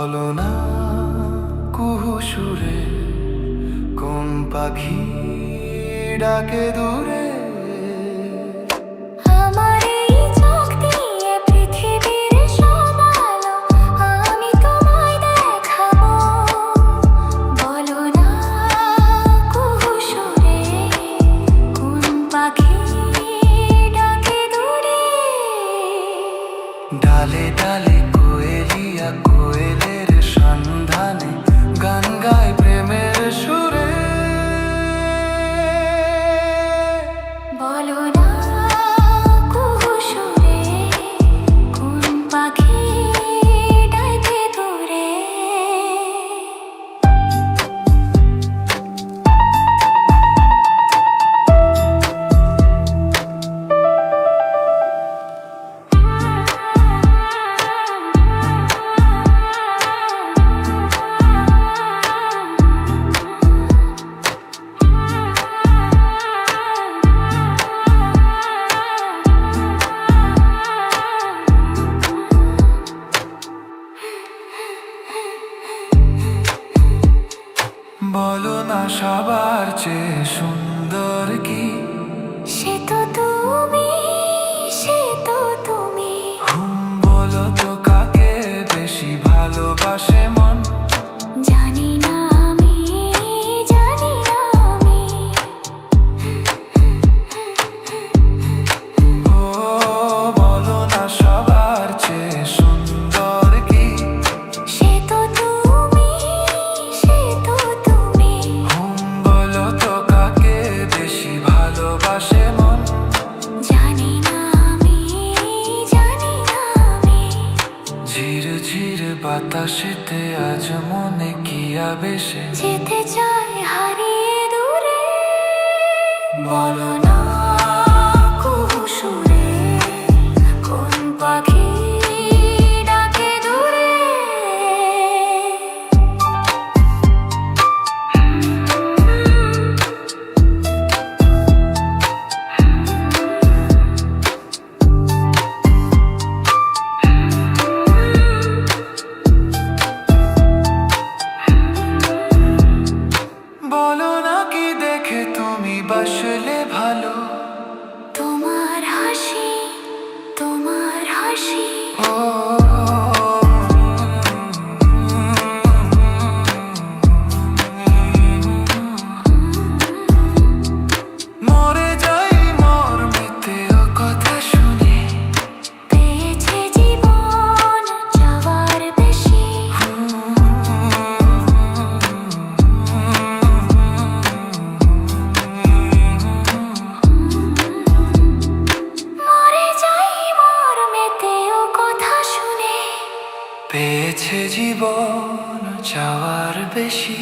বলো না কুহু সুরে কোন পাখি ডাকে দূরে। আমার এই চোখ দিয়ে পৃথিবীর সব আলো আমি তোমায় দেখাবো। বলো না কুহু সুরে কোন পাখি ডাকে দূরে। ডালে ডালে কোয়েলিয়া কোয়েলের সন্ধানে গান গায় প্রেমের সুরে। বলো না কুহু সুরে কোন পাখি ডাকে দূরে। বলো না সবার চেয়ে সুন্দর কি? সে তো তুমি, সে তো তুমি। বলো তো কাকে বেশি ভালোবাসে মন? জানি না আমি, জানি না আমি। ও বলো না সবার চেয়ে সুন্দর কি? সে তো তুমি, সে তো তুমি। বলো তো কাকে বেশি ভালোবাসে মন? জানি না আমি, জানি না আমি। ঝির ঝির বাতাসেতে আজ মনে কি আবেশে যেতে চাই হারিয়ে দূরে। বলো না কুহু সুরে কোন পাখি ডাকে দূরে। বলো না কি দেখে তুমি বাসলে ভালো? তোমার হাসি, তোমার হাসি। ও মরে যাই মর্মেতে ও কথা শুনে। পেয়েছে জীবন চাওয়ার বেশি। মরে যাই মর্মেতে ও কথা শুনে। পেয়েছে জীবন চাওয়ার বেশি।